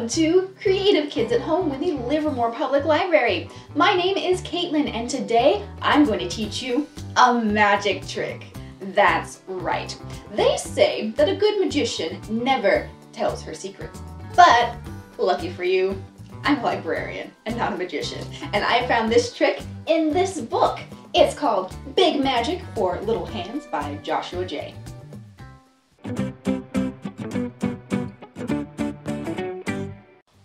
Welcome to Creative Kids at Home with the Livermore Public Library. My name is Caitlyn and today I'm going to teach you a magic trick. That's right. They say that a good magician never tells her secrets. But lucky for you, I'm a librarian and not a magician. And I found this trick in this book. It's called Big Magic for Little Hands by Joshua J.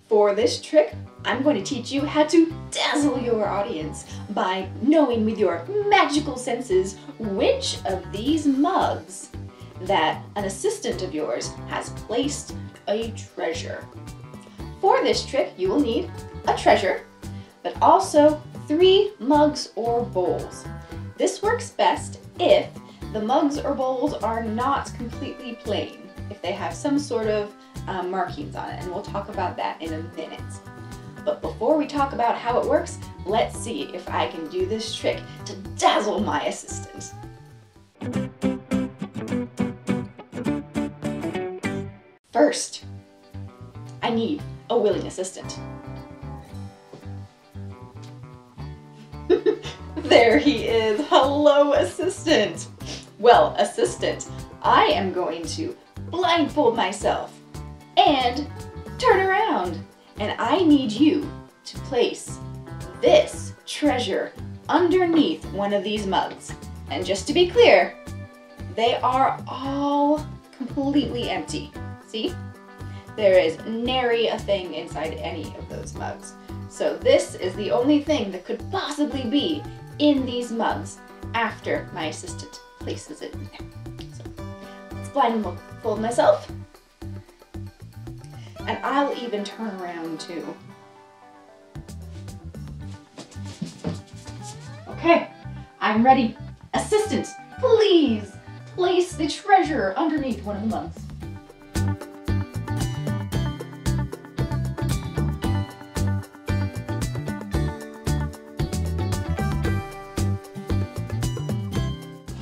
For this trick, I'm going to teach you how to dazzle your audience by knowing with your magical senses which of these mugs that an assistant of yours has placed a treasure. For this trick, you will need a treasure, but also 3 mugs or bowls. This works best if the mugs or bowls are not completely plain, if they have some sort of markings on it, and we'll talk about that in a minute. But before we talk about how it works, let's see if I can do this trick to dazzle my assistant. First, I need a willing assistant. There he is. Hello, assistant. Well, assistant, I am going to blindfold myself and turn around. And I need you to place this treasure underneath one of these mugs. And just to be clear, they are all completely empty. See? There is nary a thing inside any of those mugs. So this is the only thing that could possibly be in these mugs after my assistant places it in there. So let's blindfold myself. And I'll even turn around too. Okay, I'm ready. Assistant, please place the treasure underneath one of the mugs.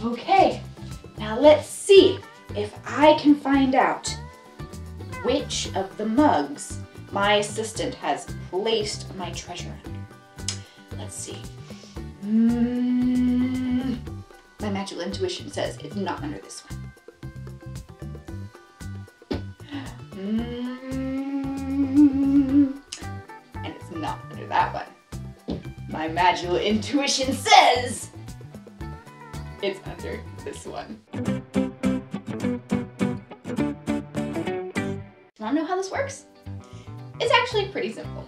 Okay, now let's see if I can find out which of the mugs my assistant has placed my treasure under. Let's see. My magical intuition says it's not under this one. And it's not under that one. My magical intuition says it's under this one. Want to know how this works? It's actually pretty simple,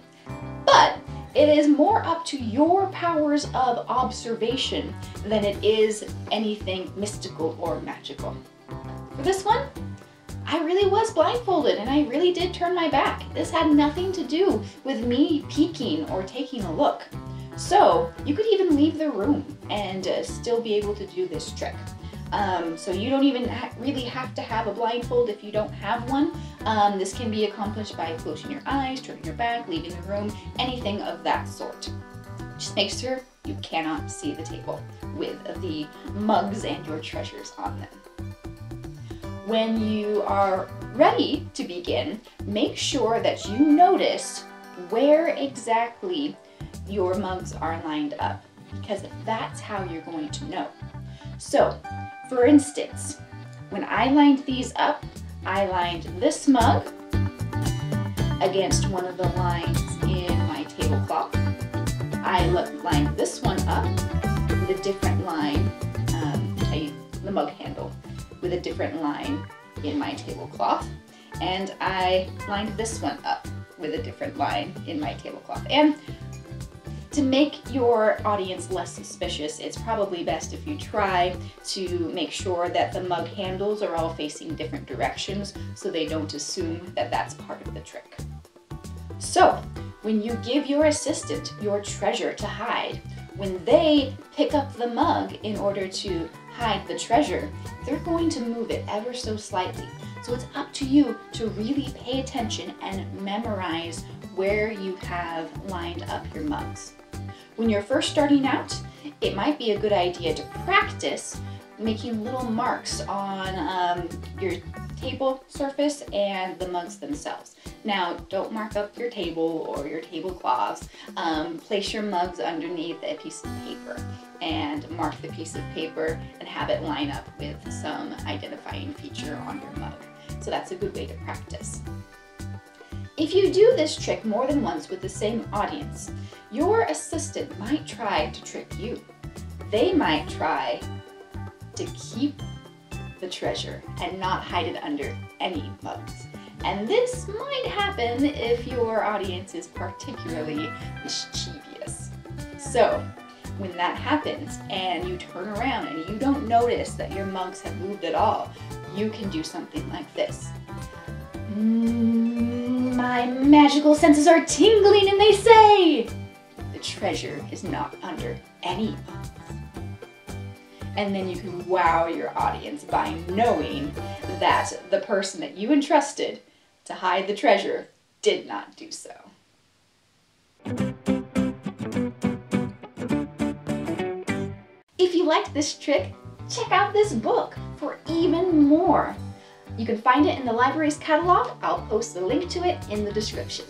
but it is more up to your powers of observation than it is anything mystical or magical. For this one, I really was blindfolded and I really did turn my back. This had nothing to do with me peeking or taking a look. So you could even leave the room and still be able to do this trick. So you don't even really have to have a blindfold if you don't have one. This can be accomplished by closing your eyes, turning your back, leaving the room, anything of that sort. Just make sure you cannot see the table with the mugs and your treasures on them. When you are ready to begin, make sure that you notice where exactly your mugs are lined up, because that's how you're going to know. So, for instance, when I lined these up, I lined this mug against one of the lines in my tablecloth. I lined this one up with a different line, the mug handle, with a different line in my tablecloth. And I lined this one up with a different line in my tablecloth. And to make your audience less suspicious, it's probably best if you try to make sure that the mug handles are all facing different directions so they don't assume that that's part of the trick. So, when you give your assistant your treasure to hide, when they pick up the mug in order to hide the treasure, they're going to move it ever so slightly. So it's up to you to really pay attention and memorize where you have lined up your mugs. When you're first starting out, it might be a good idea to practice making little marks on your table surface and the mugs themselves. Now, don't mark up your table or your tablecloths. Place your mugs underneath a piece of paper and mark the piece of paper and have it line up with some identifying feature on your mug. So that's a good way to practice. If you do this trick more than once with the same audience, your assistant might try to trick you. They might try to keep the treasure and not hide it under any mugs. And this might happen if your audience is particularly mischievous. So, when that happens and you turn around and you don't notice that your mugs have moved at all, you can do something like this. My magical senses are tingling and they say, the treasure is not under any mugs. And then you can wow your audience by knowing that the person that you entrusted to hide the treasure did not do so. If you liked this trick, check out this book for even more. You can find it in the library's catalog. I'll post the link to it in the description.